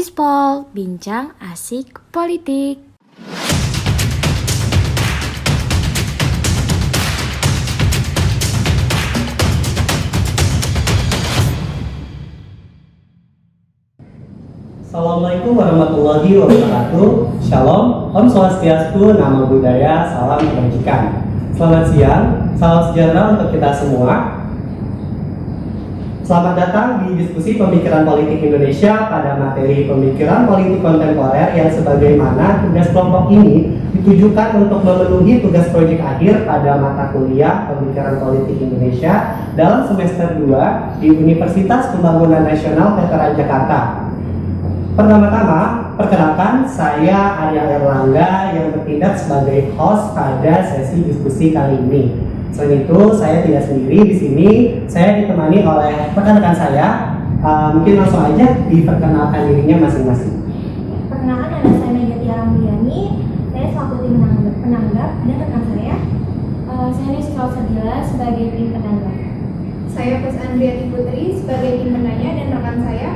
Bispol, bincang asik politik. Assalamualaikum warahmatullahi wabarakatuh. Shalom, Om Swastiastu, Namo Buddhaya, salam kebajikan. Selamat siang, salam sejahtera untuk kita semua. Selamat datang di diskusi pemikiran politik Indonesia pada materi pemikiran politik kontemporer yang sebagaimana tugas kelompok ini ditujukan untuk memenuhi tugas proyek akhir pada mata kuliah pemikiran politik Indonesia dalam semester 2 di Universitas Pembangunan Nasional Veteran Jakarta. Pertama-tama, perkenalkan saya Arya Erlangga yang bertindak sebagai host pada sesi diskusi kali ini. Selain itu, saya tidak sendiri di sini. Saya ditemani oleh rekan-rekan saya. Mungkin langsung aja diperkenalkan dirinya masing-masing. Perkenalkan, nama saya Megati Ramliani. Saya selaku tim penanggap dan rekan saya. Saya Niskal Sadila sebagai tim penanggap. Saya Pus Andriati Putri sebagai tim penanya dan rekan saya.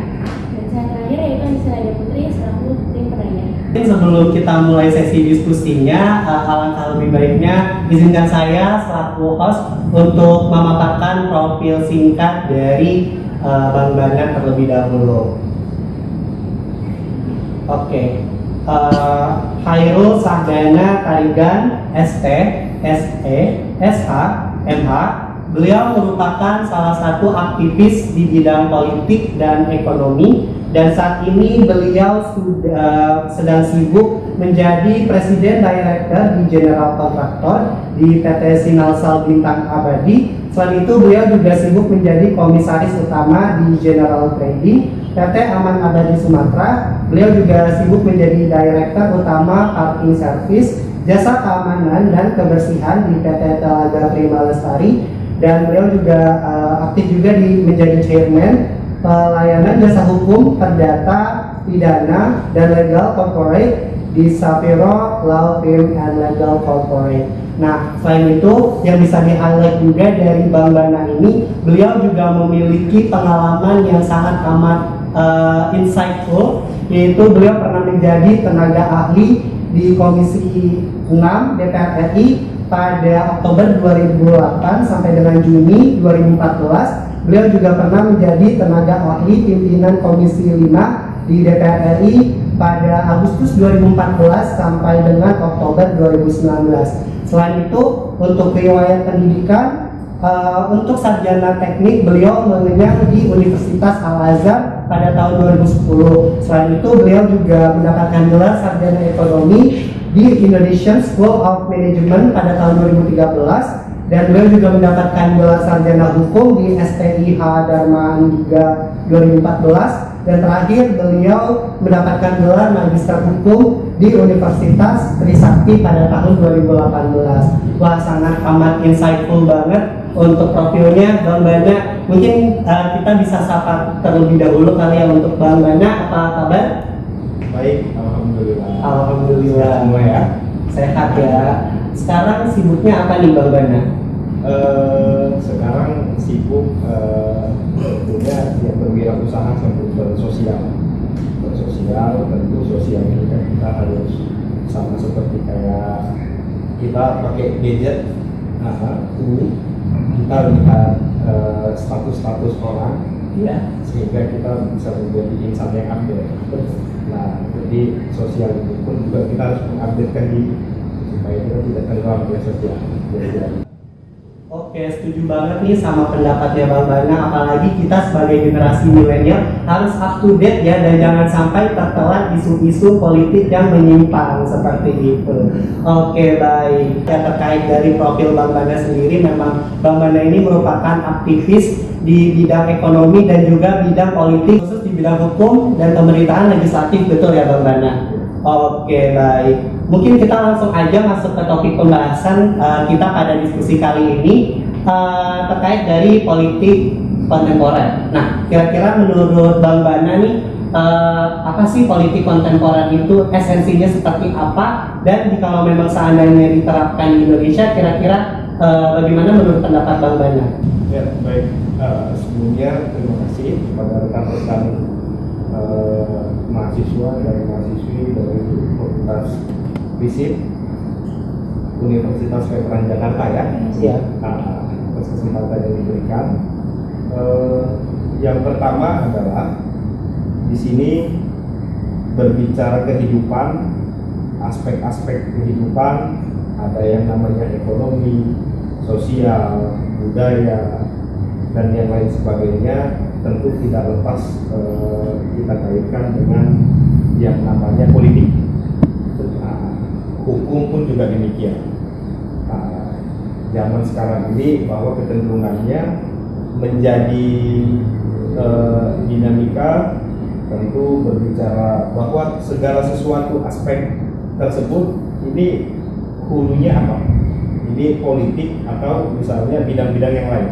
Dan saya terakhir yaitu Anissa Putri selaku tim penanya. Sebelum kita mulai sesi diskusinya, alangkah lebih baiknya izinkan saya selaku host untuk memaparkan profil singkat dari Bang Bana terlebih dahulu. Oke, Khairul Sahdana Tarigan, ST, SE, SH, MH. Beliau merupakan salah satu aktivis di bidang politik dan ekonomi, dan saat ini beliau sedang sibuk menjadi Presiden Director di General Contractor di PT Sinalsal Bintang Abadi. Selain itu beliau juga sibuk menjadi Komisaris Utama di General Trading PT Aman Abadi Sumatera. Beliau juga sibuk menjadi Director Utama Parking Service, Jasa Keamanan dan Kebersihan di PT Telaga Prima Lestari. Dan beliau juga aktif juga menjadi Chairman Pelayanan Jasa Hukum, Perdata, Pidana, dan Legal Corporate di Sapphire Law Firm and Legal Corporate. Nah, selain itu yang bisa di-highlight juga dari Bang Bana ini, beliau juga memiliki pengalaman yang sangat amat insightful, yaitu beliau pernah menjadi tenaga ahli di Komisi 6 DPR RI pada Oktober 2008 sampai dengan Juni 2014. Beliau juga pernah menjadi tenaga ahli pimpinan Komisi 5 di DPR RI pada Agustus 2014 sampai dengan Oktober 2019. Selain itu, untuk riwayat pendidikan, untuk sarjana teknik beliau mengenyam di Universitas Al-Azhar pada tahun 2010. Selain itu, beliau juga mendapatkan gelar sarjana ekonomi di Indonesian School of Management pada tahun 2013, dan beliau juga mendapatkan gelar sarjana hukum di STIH Dharma Andika 2014, dan terakhir beliau mendapatkan gelar magister hukum di Universitas Trisakti pada tahun 2018. Wah, sangat amat insightful banget untuk profilnya Bang Bana. Mungkin kita bisa sapa terlebih dahulu kali ya untuk Bang Bana. Apa kabar? Baik, alhamdulillah. Alhamdulillah. Semua ya. Sehat ya. Sekarang sibuknya apa nih Bang Bana? Sekarang sibuk tentunya ya berwirausaha sambil bersosial. Tentu sosial ini kan kita harus sama seperti kayak kita pakai gadget. Kita lihat status-status orang, Iya. sehingga kita bisa menjadi insan yang update. Nah, jadi sosial itu pun juga kita harus mengupdatekan diri supaya kita tidak tenggelam di sosial. Oke, setuju banget nih sama pendapatnya Bang Bana. Apalagi kita sebagai generasi milenial harus up to date ya, dan jangan sampai tertelan isu-isu politik yang menyimpang seperti itu. Oke, baik. Yang terkait dari profil Bang Bana sendiri, memang Bang Bana ini merupakan aktivis di bidang ekonomi dan juga bidang politik, khusus di bidang hukum dan pemerintahan legislatif, betul ya Bang Bana? Oke, baik. Mungkin kita langsung aja masuk ke topik pembahasan kita pada diskusi kali ini, terkait dari politik kontemporer. Nah, kira-kira menurut Bang Bana nih, apa sih politik kontemporer itu, esensinya seperti apa, dan jika memang seandainya diterapkan di Indonesia, kira-kira bagaimana menurut pendapat Bang Bana? Ya, baik. Sebelumnya terima kasih kepada rekan-rekan mahasiswa mahasiswi dari Fakultas FISIP Universitas Veteran Jakarta ya. Iya. Atas kesempatan yang diberikan. Yang pertama adalah di sini berbicara kehidupan, aspek-aspek kehidupan, ada yang namanya ekonomi, sosial, budaya, dan yang lain sebagainya. Tentu tidak lepas kita kaitkan dengan yang namanya politik. Hukum pun juga demikian. Zaman sekarang ini bahwa kecenderungannya menjadi dinamika, tentu berbicara bahwa segala sesuatu aspek tersebut ini hulunya apa? Ini politik atau misalnya bidang-bidang yang lain.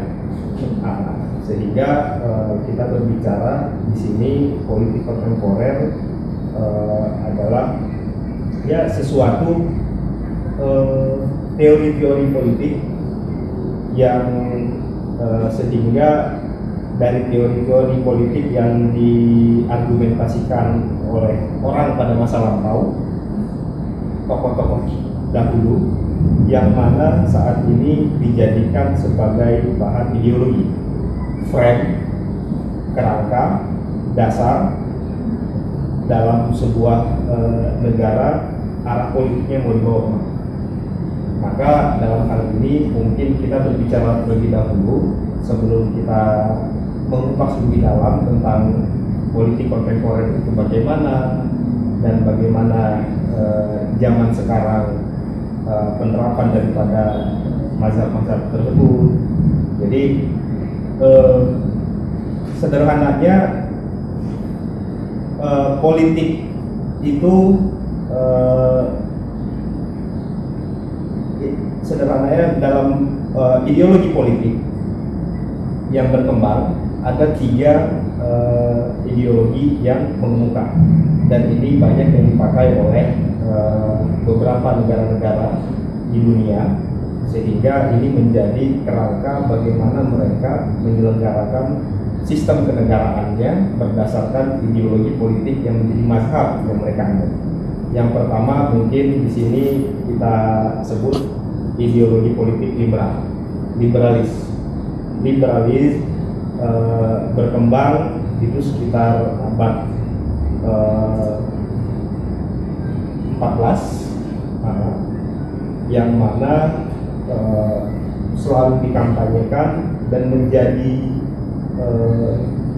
Sehingga kita berbicara di sini politik kontemporer adalah ya sesuatu teori-teori politik yang sehingga dari teori-teori politik yang diargumentasikan oleh orang pada masa lampau, tokoh-tokoh dahulu, yang mana saat ini dijadikan sebagai bahan ideologi, frame, kerangka, dasar dalam sebuah negara arah politiknya mau dibawa kemana. Maka dalam hal ini mungkin kita berbicara terlebih dahulu sebelum kita mengupas lebih dalam tentang politik kontemporer itu bagaimana dan bagaimana zaman sekarang penerapan daripada mazhab-mazhab tersebut. Jadi sederhananya politik itu sederhananya dalam ideologi politik yang berkembang ada 3 ideologi yang mengemuka, dan ini banyak yang dipakai oleh beberapa negara-negara di dunia, sehingga ini menjadi kerangka bagaimana mereka menyelenggarakan sistem kenegaraannya berdasarkan ideologi politik yang menjadi mazhab yang mereka anut. Yang pertama mungkin di sini kita sebut ideologi politik liberalis berkembang itu sekitar abad 14, yang mana selalu dikampanyekan dan menjadi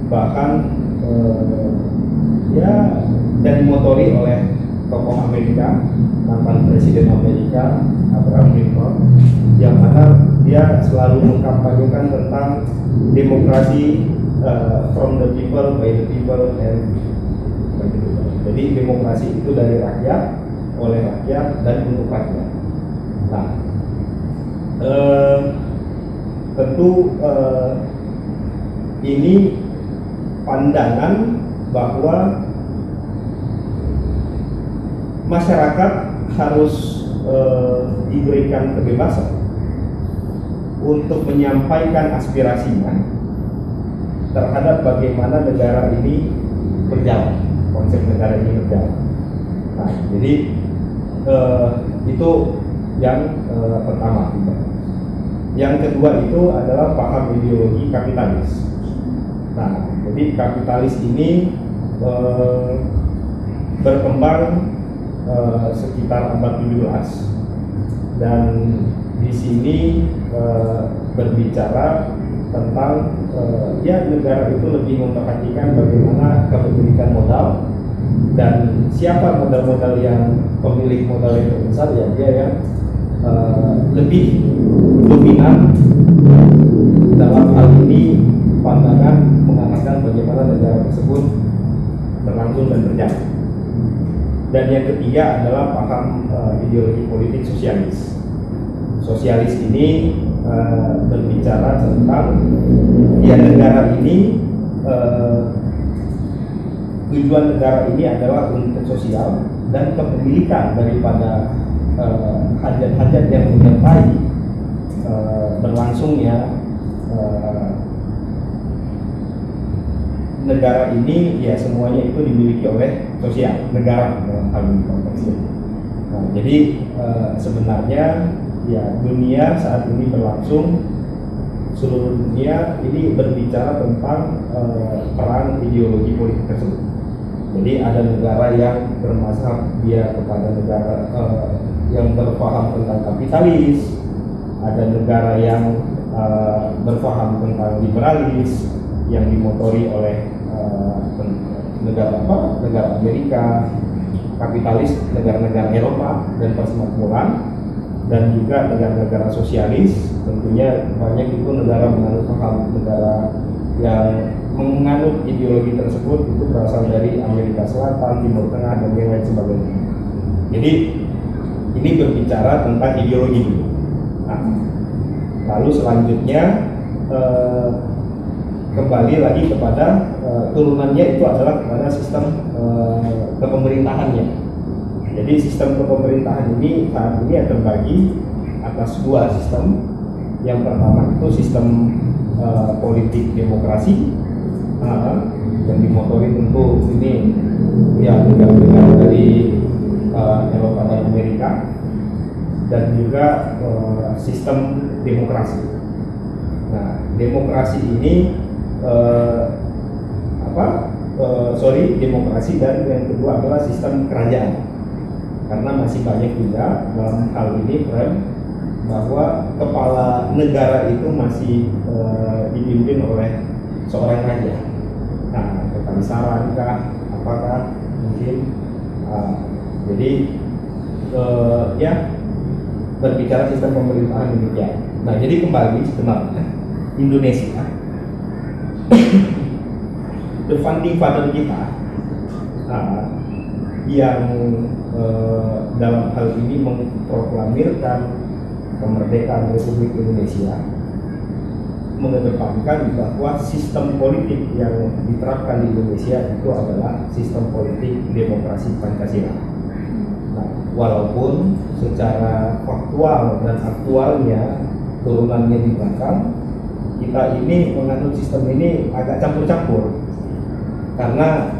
bahan ya dan dimotori oleh tokoh Amerika, mantan presiden Amerika Abraham Lincoln, yang mana dia selalu mengkampanyekan tentang demokrasi from the people, by the people, and by the people. Jadi demokrasi itu dari rakyat, oleh rakyat, dan untuk rakyat. Nah, tentu ini pandangan bahwa masyarakat harus diberikan kebebasan untuk menyampaikan aspirasinya terhadap bagaimana negara ini berjalan, konsep negara ini berjalan. Nah, jadi itu yang pertama. Yang kedua itu adalah paham ideologi kapitalis. Nah, jadi kapitalis ini berkembang sekitar abad 17, dan di sini berbicara tentang ya negara itu lebih memperhatikan bagaimana kepemilikan modal, dan siapa modal-modal yang pemilik modal yang terbesar, ya dia yang lebih dominan. Dalam hal ini pandangan mengarahkan bagaimana negara tersebut berlangsung dan berjalan. Dan yang ketiga adalah paham ideologi politik sosialis. Sosialis ini berbicara tentang ya negara ini, tujuan negara ini adalah untuk sosial dan kepemilikan daripada hajat-hajat yang menyertai berlangsungnya negara ini ya semuanya itu dimiliki oleh sosial negara dalam hal ini konteksnya. Nah, jadi sebenarnya ya dunia saat ini berlangsung, seluruh dunia ini berbicara tentang perang ideologi politik tersebut. Jadi ada negara yang bermazhab dia kepada negara yang berpaham tentang kapitalis, ada negara yang berpaham tentang liberalis yang dimotori oleh negara Amerika, kapitalis negara-negara Eropa dan persemakmuran, dan juga negara-negara sosialis. Tentunya banyak itu negara menganut paham, negara yang menganut ideologi tersebut itu berasal dari Amerika Selatan, Timur Tengah, dan yang lain sebagainya. Jadi ini berbicara tentang ideologi dulu. Nah, lalu selanjutnya kembali lagi kepada turunannya itu adalah kepada sistem kepemerintahannya. Jadi sistem kepemerintahan ini saat ini terbagi atas dua sistem. Yang pertama itu sistem politik demokrasi yang dimotori tentu ini ya negara-negara dari Eropa dan Amerika, dan juga sistem demokrasi. Nah, demokrasi ini demokrasi, dan yang kedua adalah sistem kerajaan. Karena masih banyak juga dalam hal ini bahwa kepala negara itu masih dipimpin oleh seorang raja. Nah, kekaisaran kah, apakah mungkin? Jadi ya berbicara sistem pemerintahan demikian. Nah, jadi kembali sebenarnya Indonesia the founding father kita yang dalam hal ini memproklamirkan kemerdekaan Republik Indonesia mengedepankan bahwa sistem politik yang diterapkan di Indonesia itu adalah sistem politik demokrasi Pancasila. Nah, walaupun secara faktual dan aktualnya turunannya di belakang, kita ini menganut sistem ini agak campur-campur karena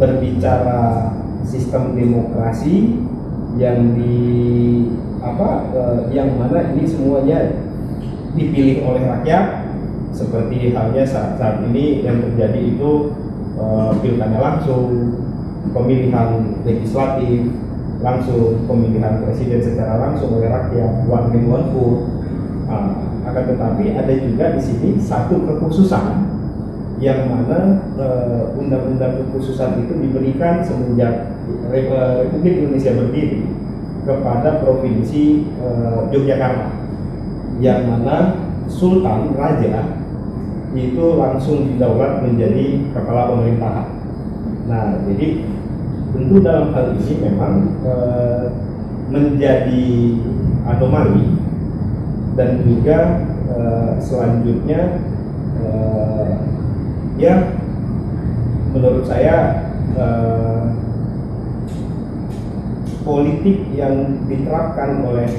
berbicara sistem demokrasi yang yang mana ini semuanya dipilih oleh rakyat, seperti halnya saat ini yang terjadi itu pilkada langsung, pemilihan legislatif langsung, pemilihan presiden secara langsung oleh rakyat, one man one vote. Akan tetapi ada juga di sini satu kekhususan yang mana undang-undang kekhususan itu diberikan semenjak Republik Indonesia berdiri kepada Provinsi Yogyakarta, yang mana Sultan Raja itu langsung didaulat menjadi kepala pemerintahan. Nah, jadi tentu dalam hal ini memang menjadi anomali, dan juga selanjutnya ya menurut saya politik yang diterapkan oleh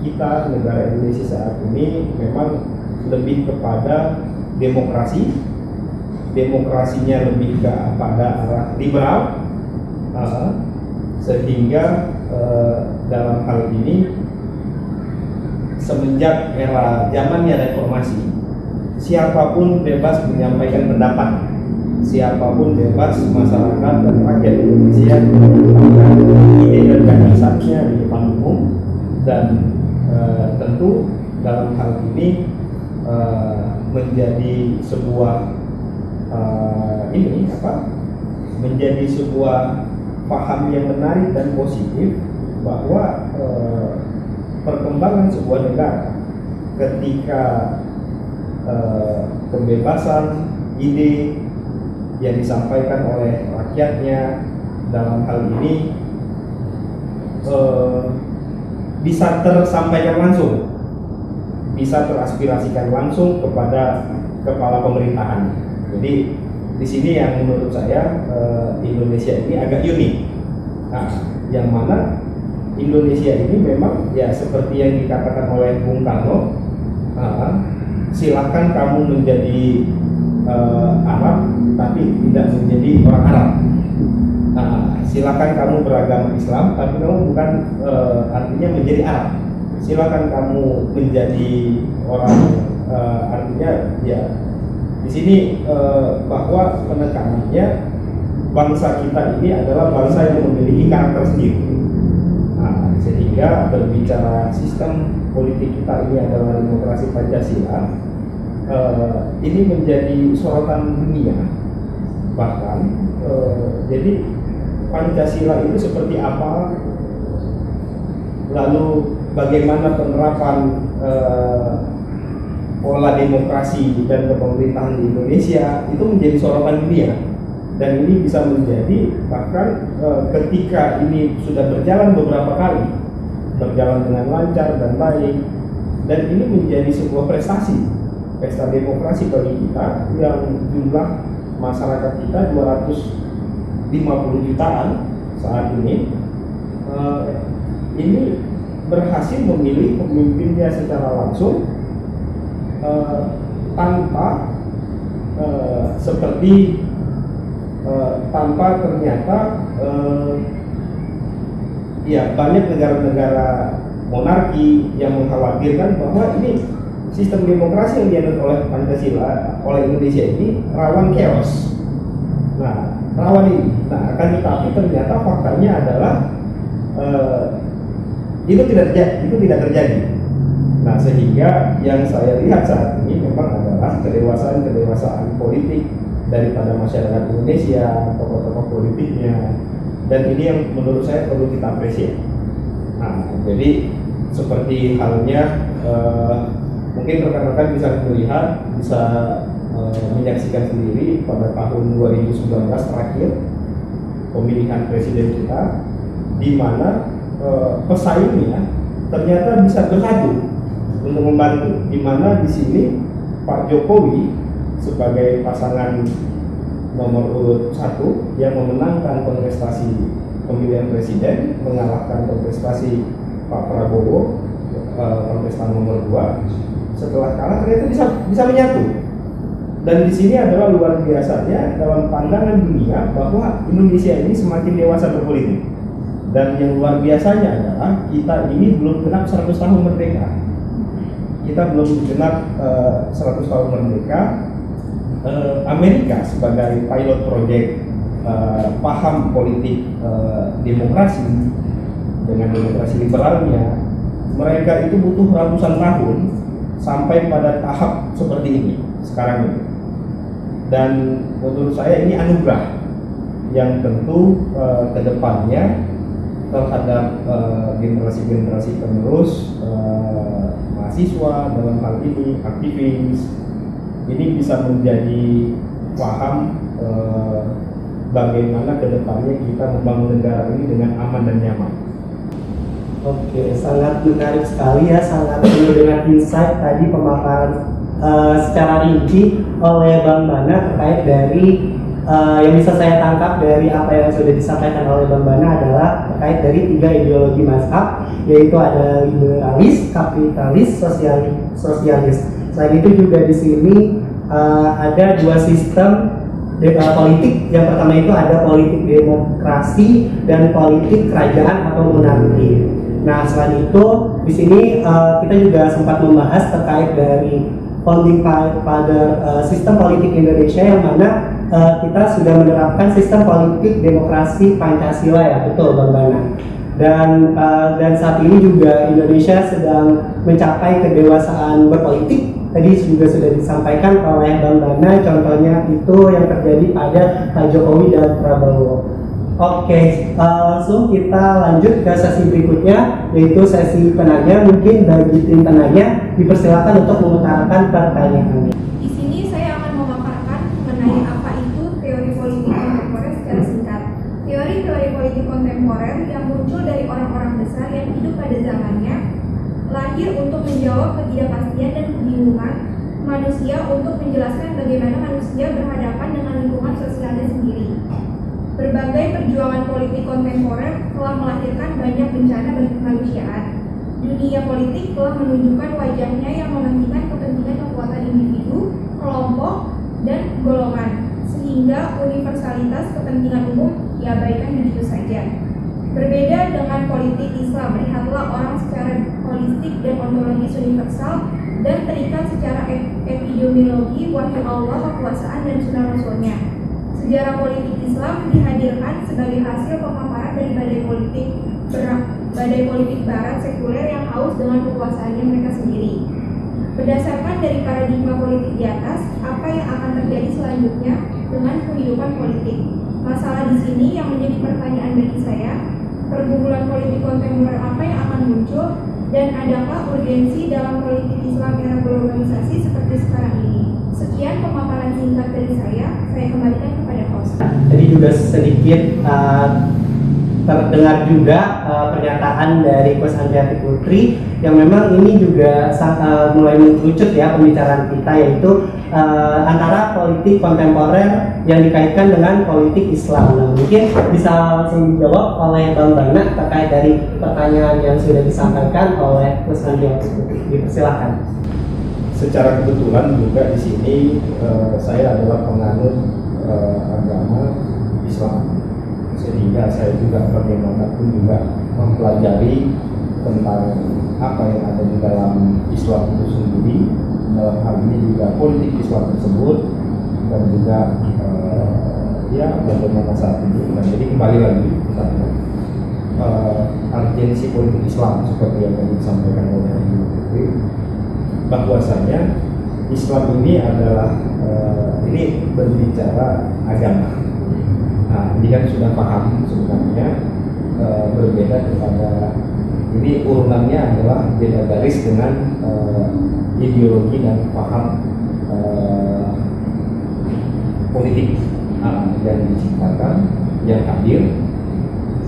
kita negara Indonesia saat ini memang lebih kepada demokrasinya lebih kepada arah liberal, sehingga dalam hal ini semenjak era zamannya reformasi, siapapun bebas menyampaikan pendapat, siapapun bebas, masyarakat dan rakyat Indonesia menyampaikan ide dan gagasannya di depan umum. Dan tentu dalam hal ini menjadi sebuah menjadi sebuah paham yang menarik dan positif bahwa perkembangan sebuah negara ketika kebebasan ide yang disampaikan oleh rakyatnya dalam hal ini bisa tersampaikan langsung, bisa teraspirasikan langsung kepada kepala pemerintahan. Jadi di sini yang menurut saya Indonesia ini agak unik. Nah, yang mana Indonesia ini memang ya seperti yang dikatakan oleh Bung Karno, silahkan kamu menjadi Arab tapi tidak menjadi orang Arab. Nah, silakan kamu beragama Islam tapi kamu bukan artinya menjadi Arab. Silakan kamu menjadi orang artinya ya di sini bahwa penekanannya bangsa kita ini adalah bangsa yang memiliki karakter sendiri. Nah, sehingga berbicara sistem politik kita ini adalah demokrasi Pancasila, ini menjadi sorotan dunia. Bahkan jadi Pancasila itu seperti apa, lalu bagaimana penerapan pola demokrasi dan kepemerintahan di Indonesia itu menjadi sorotan dunia. Dan ini bisa menjadi bahkan ketika ini sudah berjalan beberapa kali, berjalan dengan lancar dan baik, dan ini menjadi sebuah prestasi, pesta demokrasi bagi kita yang jumlah masyarakat kita 250 jutaan saat ini berhasil memilih pemimpinnya secara langsung tanpa tanpa ternyata ya banyak negara-negara monarki yang mengkhawatirkan bahwa ini sistem demokrasi yang dianut oleh Pancasila oleh Indonesia ini rawan chaos. Nah, rawan ini. Nah, akan tetapi ternyata faktanya adalah itu tidak terjadi. Nah, sehingga yang saya lihat saat ini memang adalah kedewasaan politik daripada masyarakat Indonesia, tokoh-tokoh politiknya, dan ini yang menurut saya perlu kita apresiasi. Nah, jadi seperti halnya mungkin rekan-rekan bisa melihat, bisa menyaksikan sendiri pada tahun 2019 terakhir pemilihan presiden kita, di mana pesaingnya ternyata bisa bersatu untuk membantu, di mana di sini Pak Jokowi sebagai pasangan nomor urut 1 yang memenangkan kontestasi pemilihan presiden, mengalahkan kontestasi Pak Prabowo kontestan nomor 2. Setelah kalah ternyata bisa menyatu. Dan di sini adalah luar biasanya dalam pandangan dunia bahwa Indonesia ini semakin dewasa berpolitik. Dan yang luar biasanya adalah kita ini belum genap 100 tahun merdeka. Kita belum genap 100 tahun merdeka. Amerika sebagai pilot project paham politik demokrasi dengan demokrasi liberalnya, mereka itu butuh ratusan tahun sampai pada tahap seperti ini sekarang ini. Dan menurut saya ini anugerah yang tentu kedepannya terhadap generasi-generasi penerus mahasiswa dalam hal ini aktivis ini bisa menjadi paham bagaimana kedepannya kita membangun negara ini dengan aman dan nyaman. Oke, sangat menarik sekali ya, sangat penuh dengan insight tadi pemaparan secara rinci oleh Bang Bana terkait dari yang bisa saya tangkap dari apa yang sudah disampaikan oleh Bang Bana adalah terkait dari 3 ideologi mazhab, yaitu ada liberalis, kapitalis, sosialis. Selain itu juga di sini ada 2 sistem politik. Yang pertama itu ada politik demokrasi dan politik kerajaan atau monarki. Nah, selain itu di sini kita juga sempat membahas terkait dari founding father sistem politik Indonesia, yang mana kita sudah menerapkan sistem politik demokrasi Pancasila ya, betul Bang Bana. Dan saat ini juga Indonesia sedang mencapai kedewasaan berpolitik. Tadi juga sudah disampaikan oleh Bang Bana, contohnya itu yang terjadi pada Pak Jokowi dan Prabowo. Oke, langsung kita lanjut ke sesi berikutnya, yaitu sesi penanya. Mungkin bagi tim penanya dipersilakan untuk mengutarakan pertanyaannya. Di sini saya akan memaparkan mengenai apa itu teori politik kontemporer secara singkat. Teori-teori politik kontemporer yang muncul dari orang-orang besar yang hidup pada zamannya, lahir untuk menjawab ketidakpastian dan kebingungan manusia untuk menjelaskan bagaimana manusia berhadapan dengan lingkungan sosialnya sendiri. Berbagai perjuangan politik kontemporer telah melahirkan banyak bencana bagi kemanusiaan. Dunia politik telah menunjukkan wajahnya yang mementingkan kepentingan kekuatan individu, kelompok, dan golongan, sehingga universalitas kepentingan umum diabaikan begitu saja. Berbeda dengan politik Islam, melihatlah orang secara holistik dan ontologis universal dan terikat secara epidemiologi, wahyu Allah, kekuasaan, dan sunnah Rasulnya. Sejarah politik Islam dihadirkan sebagai hasil pemaparan dari badai politik barat sekuler yang haus dengan kekuasaannya mereka sendiri. Berdasarkan dari paradigma politik di atas, apa yang akan terjadi selanjutnya dengan kehidupan politik? Masalah di sini yang menjadi pertanyaan bagi saya, pergumulan politik kontemporer apa yang akan muncul, dan adakah urgensi dalam politik Islam era globalisasi seperti sekarang ini? Sekian pemaparan singkat dari saya kembalikan kepada host. Jadi juga sedikit terdengar juga pernyataan dari Coach Andriati Putri yang memang ini juga mulai mengerucut ya pembicaraan kita, yaitu antara politik kontemporer yang dikaitkan dengan politik Islam. Nah, mungkin bisa langsung dijawab oleh Bang Bana terkait dari pertanyaan yang sudah disampaikan oleh Coach Andriati Putri. Dipersilakan. Secara kebetulan juga di sini saya adalah penganut agama Islam, sehingga saya juga bagaimanapun juga mempelajari tentang apa yang ada di dalam Islam itu sendiri, dalam hal ini juga politik Islam tersebut, dan juga ya bagaimana saat ini. Dan jadi kembali lagi misalnya urgensi politik Islam seperti yang tadi disampaikan oleh Ibu Putri, bahwasanya Islam ini adalah ini berbicara agama. Nah, ini kan sudah paham sebenarnya berbeda kepada ini urunannya adalah beda garis dengan ideologi dan paham politik yang diciptakan, yang hadir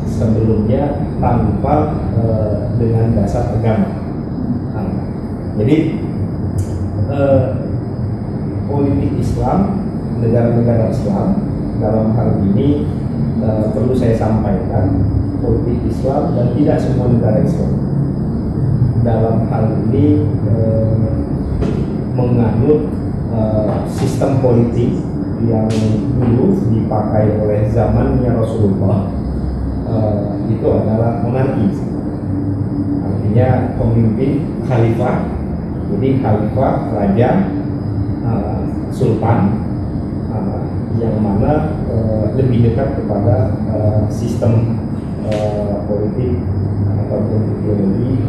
sebelumnya tanpa dengan dasar agama. Jadi politik Islam, negara-negara Islam dalam hal ini perlu saya sampaikan, politik Islam dan tidak semua negara Islam dalam hal ini menganut sistem politik yang dulu dipakai oleh zamannya Rasulullah, itu adalah monarki, artinya pemimpin khalifah. Jadi khalifah, raja, sultan, yang mana lebih dekat kepada sistem politik ataupun ideologi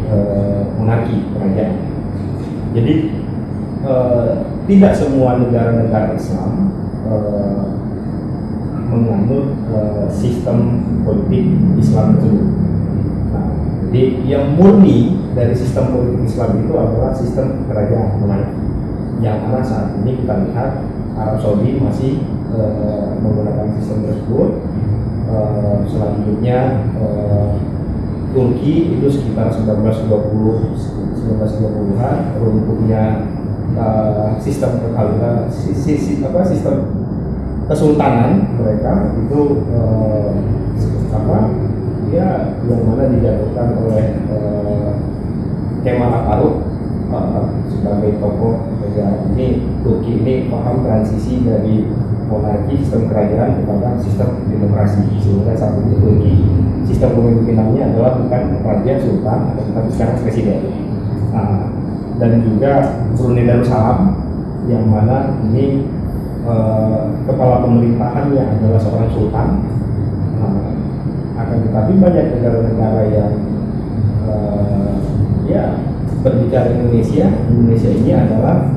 monarki kerajaan. Jadi tidak semua negara-negara Islam menganut sistem politik Islam tersebut. Nah, jadi yang murni dari sistem politik Islam itu adalah sistem kerajaan monarki, yang mana saat ini kita lihat Arab Saudi masih menggunakan sistem tersebut. Selanjutnya Turki itu sekitar 1920-an runtuhnya sistem kekhalifahan, sistem kesultanan mereka itu ya yang mana dijatuhkan oleh Kemal Atatürk sebagai tokoh negara. Ini Turki ini paham transisi dari monarki sistem kerajaan kepada sistem demokrasi, sehingga saat ini Turki sistem pemimpinannya adalah bukan raja sultan tetapi sekarang presiden. Dan juga Brunei Darussalam yang mana ini kepala pemerintahannya adalah seorang sultan. Akan tetapi banyak negara-negara yang ya berbicara Indonesia ini adalah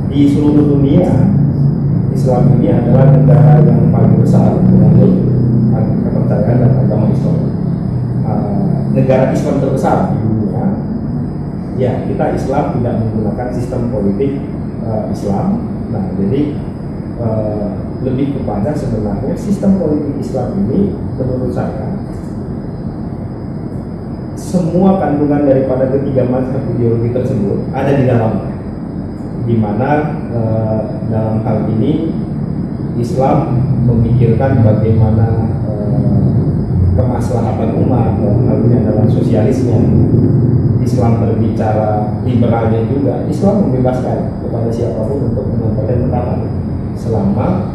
di seluruh dunia Islam ini adalah negara yang paling besar menurut kepercayaan dan agama Islam. Negara Islam terbesar di dunia, ya kita Islam tidak menggunakan sistem politik Islam. Nah, jadi lebih kepada sebenarnya sistem politik Islam ini menurut saya semua kandungan daripada ketiga mazhab ideologi tersebut ada di dalamnya, di mana dalam hal ini Islam memikirkan bagaimana kemaslahatan umat, dalam hal ini adalah sosialisme. Islam berbicara liberalnya juga. Islam membebaskan kepada siapapun untuk menyampaikan pendapat selama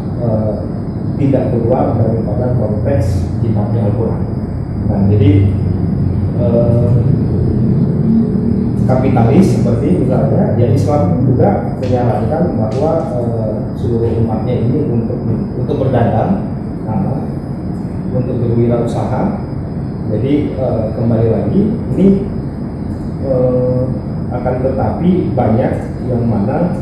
tidak keluar daripada konteks kitabnya Al-Quran. Nah, jadi kapitalis seperti misalnya, ya Islam juga menyarankan bahwa seluruh umatnya ini untuk berdagang, untuk berwirausaha. Jadi kembali lagi ini akan tetapi banyak yang mana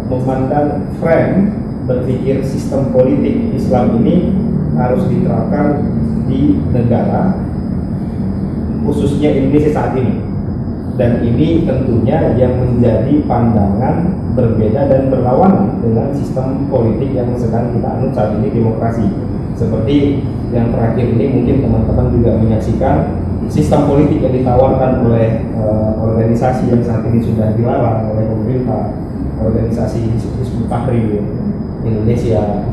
memandang frame berpikir sistem politik Islam ini harus diterapkan di negara, khususnya Indonesia saat ini. Dan ini tentunya yang menjadi pandangan berbeda dan berlawanan dengan sistem politik yang sedang kita anut saat ini, demokrasi. Seperti yang terakhir ini mungkin teman-teman juga menyaksikan sistem politik yang ditawarkan oleh organisasi yang saat ini sudah dilarang oleh pemerintah, organisasi Hizbut Tahrir Indonesia,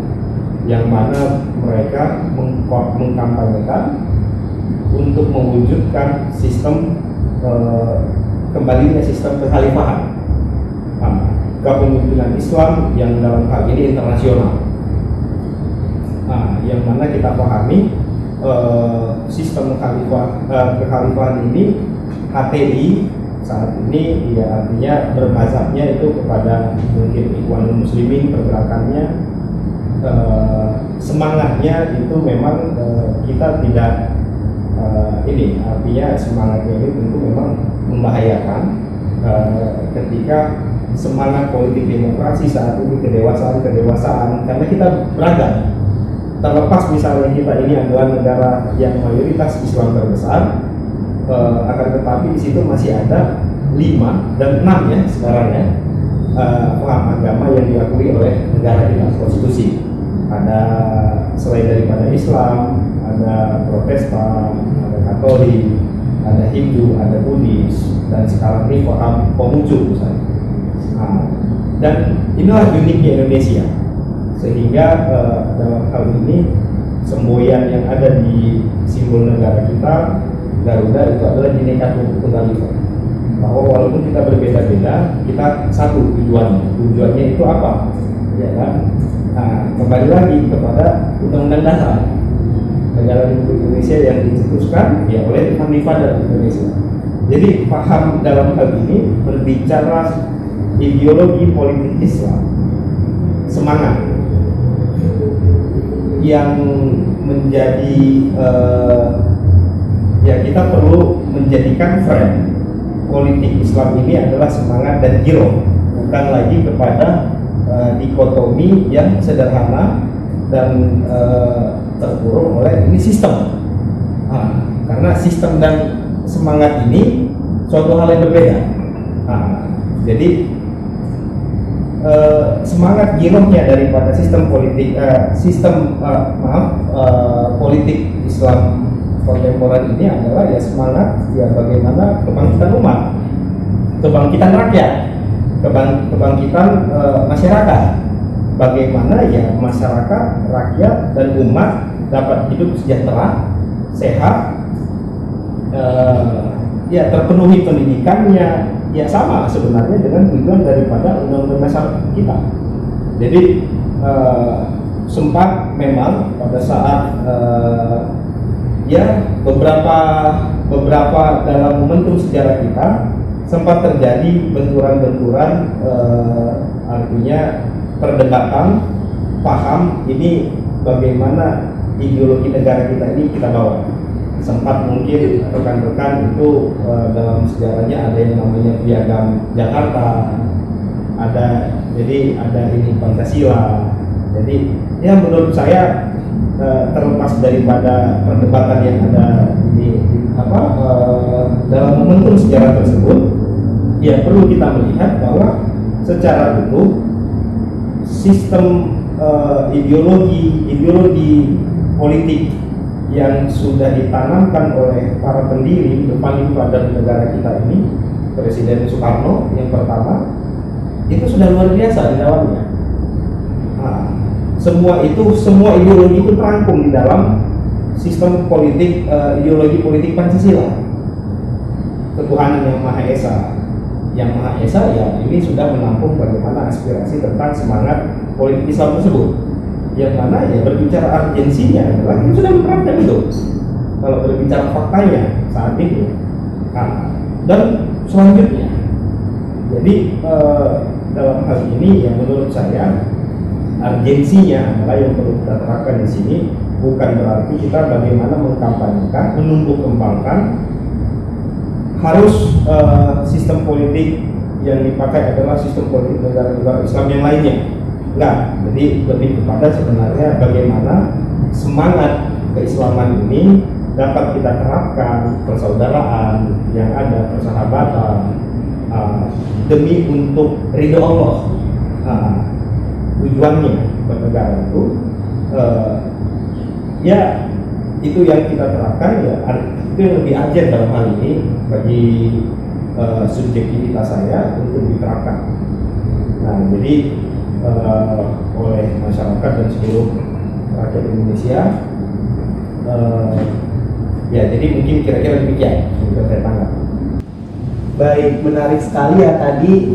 yang mana mereka mengkampanyekan untuk mewujudkan sistem kembalinya sistem kekhalifahan, kepemimpinan Islam yang dalam hal ini internasional. Yang mana kita pahami sistem kekhalifahan ini HTI saat ini ya artinya bermazhabnya itu kepada mungkin Ikhwanul Muslimin, pergerakannya semangatnya itu memang kita tidak ini artinya semangatnya ini tentu memang membahayakan ketika semangat politik demokrasi saat ini kedewasaan karena kita beragam. Terlepas misalnya kita ini adalah negara yang mayoritas Islam terbesar, akan tetapi di situ masih ada 5 dan 6 ya sekarang ya paham agama yang diakui oleh negara kita, konstitusi. Ada selain daripada Islam, ada Protestan, ada Katolik, ada Hindu, ada Buddhis, dan sekarang ini paham Konghucu misalnya. Dan inilah uniknya Indonesia. Sehingga dalam hal ini semboyan yang ada di simbol negara kita Garuda itu adalah Bhinneka Tunggal Ika, bahwa walaupun kita berbeda-beda kita satu tujuannya itu apa ya kan. Kembali lagi kepada Undang-Undang Dasar Negara Republik Indonesia yang dicetuskan ya oleh Khalifah Indonesia. Jadi paham dalam hal ini berbicara ideologi politik Islam, semangat yang menjadi ya kita perlu menjadikan frame politik Islam ini adalah semangat dan giroh, bukan lagi kepada dikotomi yang sederhana dan terkurung oleh ini sistem. Karena sistem dan semangat ini suatu hal yang berbeda. Jadi semangat girohnya daripada sistem politik politik Islam kontemporer ini adalah ya semangat ya bagaimana kebangkitan umat, kebangkitan rakyat, kebangkitan masyarakat, bagaimana ya masyarakat, rakyat dan umat dapat hidup sejahtera, sehat, ya terpenuhi pendidikannya. Ya sama sebenarnya dengan tujuan daripada Undang-Undang Dasar kita. Jadi sempat memang pada saat ya beberapa dalam momentum sejarah kita sempat terjadi benturan-benturan artinya perdebatan paham ini bagaimana ideologi negara kita ini kita bawa. Sempat mungkin rekan-rekan itu dalam sejarahnya ada yang namanya Piagam Jakarta, jadi ada ini Pancasila. Jadi ya menurut saya terlepas daripada perdebatan yang ada di dalam momentum sejarah tersebut, ya perlu kita melihat bahwa secara utuh sistem ideologi politik yang sudah ditanamkan oleh para pendiri depan pada negara kita ini, Presiden Soekarno yang pertama, itu sudah luar biasa di dalamnya. Semua ideologi itu terangkum di dalam sistem politik, ideologi politik Pancasila. Ketuhanan yang Maha Esa, ya ini sudah menampung bagaimana aspirasi tentang semangat politik Islam tersebut, yang mana ya berbicara urgensinya adalah kita sudah menerapkan itu. Kalau berbicara faktanya saat ini, dan selanjutnya, jadi dalam hal ini yang menurut saya urgensinya adalah yang perlu kita terapkan di sini, bukan berarti kita bagaimana mengkampanyekan, menumbuh kembangkan harus sistem politik yang dipakai adalah sistem politik negara-negara Islam yang lainnya. Enggak, jadi lebih kepada sebenarnya bagaimana semangat keislaman ini dapat kita terapkan, persaudaraan yang ada, persahabatan, demi untuk ridho Allah. Tujuannya bernegara itu ya itu yang kita terapkan, ya itu yang lebih urgent dalam hal ini bagi subjektivitas saya untuk diterapkan. Nah, jadi oleh masyarakat dan seluruh rakyat Indonesia, ya jadi mungkin kira-kira demikian yang saya tanggapi. Baik, menarik sekali ya tadi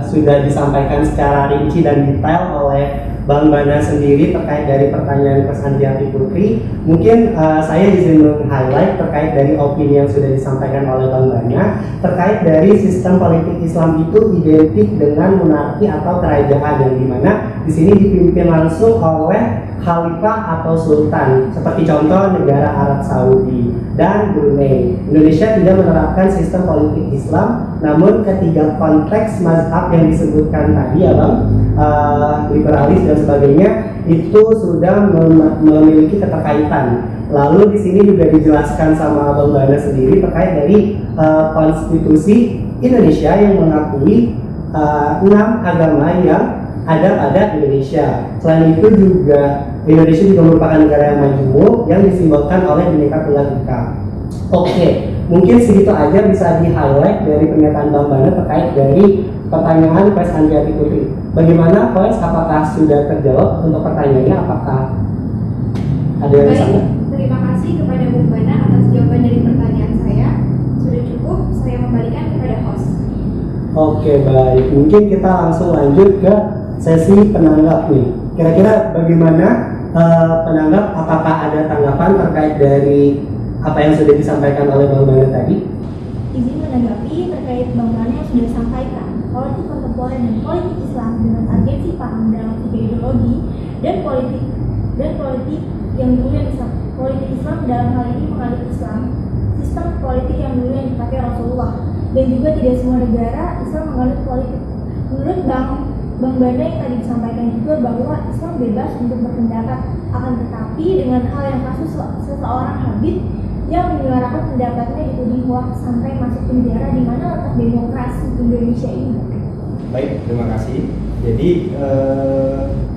sudah disampaikan secara rinci dan detail oleh Bang Bana sendiri terkait dari pertanyaan Mas Andiati Putri. Mungkin saya izin meng-highlight terkait dari opini yang sudah disampaikan oleh Bang Bana terkait dari sistem politik Islam itu identik dengan monarki atau kerajaan, yang dimana di sini dipimpin langsung oleh khalifah atau sultan, seperti contoh negara Arab Saudi dan Brunei. Indonesia tidak menerapkan sistem politik Islam, namun ketiga konteks mazhab yang disebutkan tadi ya Bang, liberalis dan sebagainya, itu sudah memiliki keterkaitan. Lalu di sini juga dijelaskan sama Bang Bana sendiri terkait dari konstitusi Indonesia yang mengakui 6 agama yang ada pada Indonesia. Selain itu juga Indonesia juga merupakan negara yang majemuk yang disimbolkan oleh Bhinneka Tunggal Ika. Oke, mungkin segitu aja bisa di-highlight dari pernyataan Bang Bana terkait dari pertanyaan Mas Andiati Putri. Bagaimana Mas, apakah sudah terjawab untuk pertanyaannya? Apakah ada yang Baik, sama? terima kasih kepada Bung Bana atas jawaban dari pertanyaan saya. Sudah cukup, saya kembalikan kepada host. Oke, baik. Mungkin kita langsung lanjut ke sesi penanggap nih. Kira-kira bagaimana penanggap, apakah ada tanggapan terkait dari apa yang sudah disampaikan oleh Bang Bana tadi? Izin menanggapi terkait Bang Bana yang sudah disampaikan. Politik kontemporer dan politik Islam dengan urgensi paham dalam tiga ideologi dan politik yang dulu yang Islam. Politik Islam dalam hal ini menganut Islam, sistem politik yang dulu yang dipakai Rasulullah, dan juga tidak semua negara Islam menganut politik. Menurut Bang Bana yang tadi disampaikan juga bahwa Islam bebas untuk berpendapat, akan tetapi dengan hal yang kasus seseorang Habib yang menyuarakan pendapatnya dituding hoax sampai masuk penjara, di mana letak demokrasi Indonesia ini? Baik, terima kasih. Jadi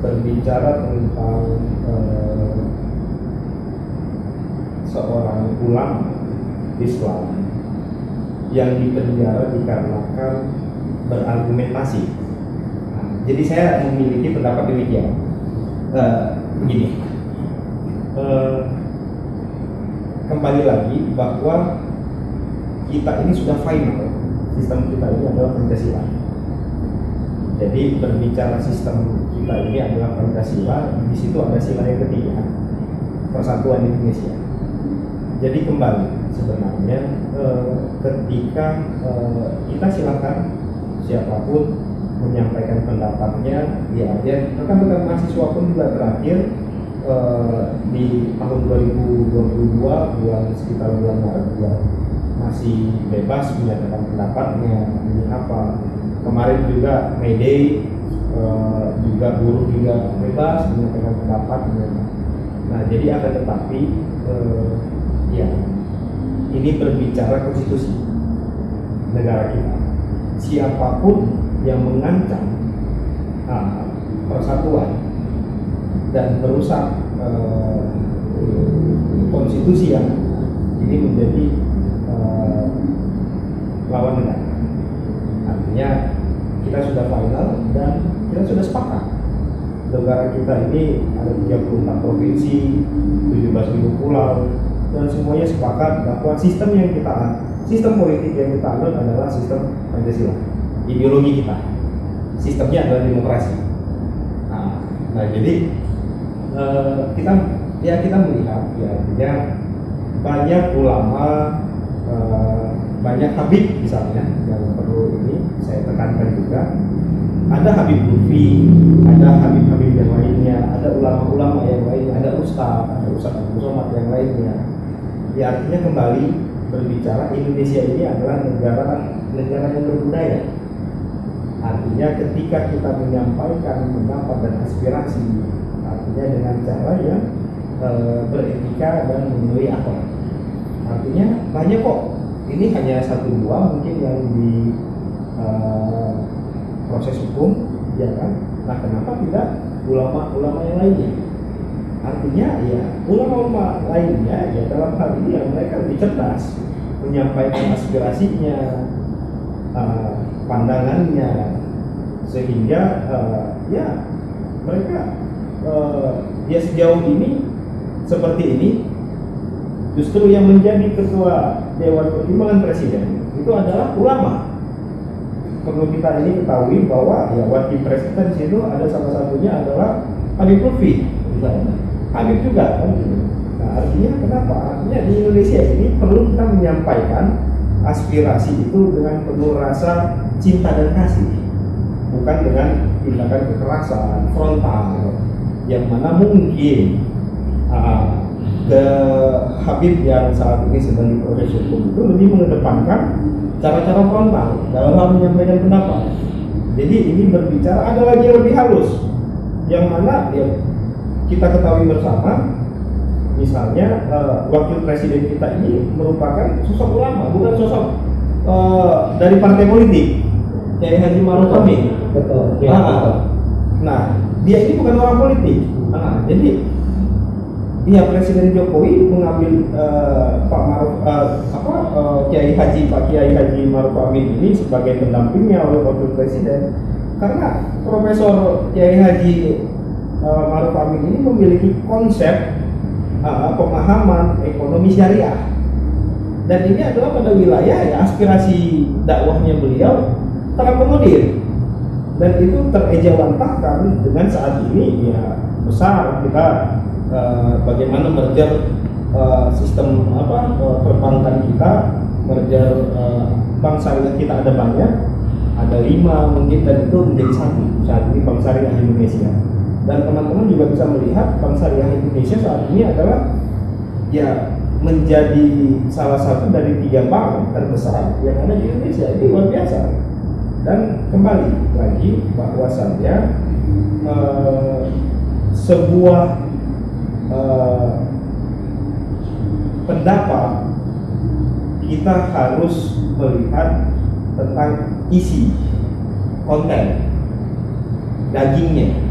berbicara tentang seorang ulama Islam yang dipenjara dikarenakan berargumentasi. Jadi saya memiliki pendapat demikian. Begini, kembali lagi bahwa kita ini sudah final, sistem kita ini adalah Pancasila. Jadi berbicara sistem kita ini adalah Pancasila, di situ ada sila yang ketiga, Persatuan Indonesia. Jadi kembali sebenarnya ketika kita silakan siapapun menyampaikan pendapatnya, ya rekan-rekan mahasiswa pun juga terakhir di tahun 2022 sekitar bulan Maret masih bebas menyatakan pendapatnya. Ini apa, kemarin juga May Day juga buruh juga bebas menyatakan pendapatnya. Nah, jadi akan tetapi ya ini berbicara konstitusi negara kita. Siapapun yang mengancam persatuan dan merusak konstitusi yang ini menjadi lawan negara. Artinya kita sudah final dan kita sudah sepakat. Negara kita ini ada 34 provinsi, 17.000 pulau, dan semuanya sepakat bahwa sistem politik yang kita anut adalah sistem Pancasila. Ideologi kita, sistemnya adalah demokrasi. Nah, Nah jadi kita melihat ya artinya banyak ulama, banyak habib misalnya yang perlu ini saya tekankan juga. Ada Habib Lutfi, ada Habib-Habib yang lainnya, ada ulama-ulama yang lainnya, ada Ustaz Abdul Somad yang lainnya. Ya artinya kembali berbicara Indonesia ini adalah negara yang berbudaya. Artinya ketika kita menyampaikan pendapat dan aspirasi, artinya dengan cara yang beretika dan memenuhi akhlak. Artinya banyak kok. Ini hanya satu dua mungkin yang di proses hukum, ya kan? Nah, kenapa tidak ulama-ulama yang lainnya? Artinya ya ulama-ulama lainnya ya dalam hal ini yang mereka lebih cerdas menyampaikan aspirasinya, pandangannya, sehingga ya mereka ya sejauh ini seperti ini. Justru yang menjadi ketua Dewan Pertimbangan Presiden itu adalah ulama. Perlu kita ini ketahui bahwa ya wakil presiden di situ ada salah satunya adalah Habib Lutfi, misalnya. Habib juga kan. Nah, artinya kenapa? Artinya di Indonesia ini perlu kita menyampaikan aspirasi itu dengan penuh rasa cinta dan kasih, bukan dengan tindakan kekerasan frontal yang mana mungkin Habib yang saat ini sedang diproses hukum itu lebih mengedepankan cara-cara frontal dalam hal menyampaikan pendapat. Jadi ini berbicara ada lagi yang lebih halus, yang mana ya kita ketahui bersama, misalnya wakil presiden kita ini merupakan sosok ulama, bukan sosok dari partai politik, Kiai Haji Ma'ruf Amin. Betul. Nah, dia ini bukan orang politik. Jadi iya, Presiden Jokowi mengambil Pak Kiai Haji Ma'ruf Amin ini sebagai pendampingnya oleh wakil presiden karena Profesor Kiai Haji Ma'ruf Amin ini memiliki konsep pemahaman ekonomi syariah, dan ini adalah pada wilayah ya aspirasi dakwahnya beliau terakomodir, dan itu terejawantahkan dengan saat ini ya besar kita bagaimana merger sistem perbankan kita, merger bank syariah kita ada banyak, ada 5 mungkin, dan itu menjadi satu saat ini Bank Syariah Indonesia. Dan teman-teman juga bisa melihat Bank Syariah Indonesia saat ini adalah ya menjadi salah satu dari 3 bank terbesar yang ada di Indonesia. Ini luar biasa. Dan kembali lagi bahwasannya sebuah pendapat kita harus melihat tentang isi konten dagingnya,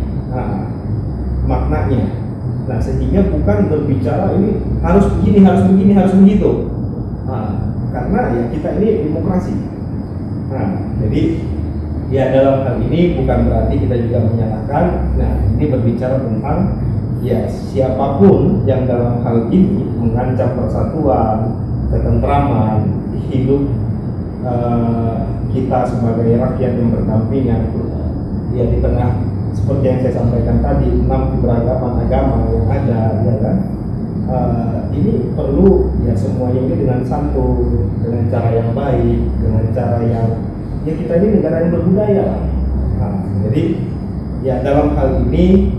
maknanya. Nah, sehingga bukan berbicara ini harus begini, harus begini, harus begitu. Karena ya kita ini demokrasi. Jadi ya dalam hal ini bukan berarti kita juga menyalahkan. Nah, ini berbicara tentang ya siapapun yang dalam hal ini mengancam persatuan, ketentraman, hidup kita sebagai rakyat yang berdampingan ya di tengah seperti yang saya sampaikan tadi 6 keberagaman agama yang ada, ya kan? Ini perlu ya semuanya ini dengan santun, dengan cara yang baik, dengan cara yang ya kita ini negara yang berbudaya. Jadi ya dalam hal ini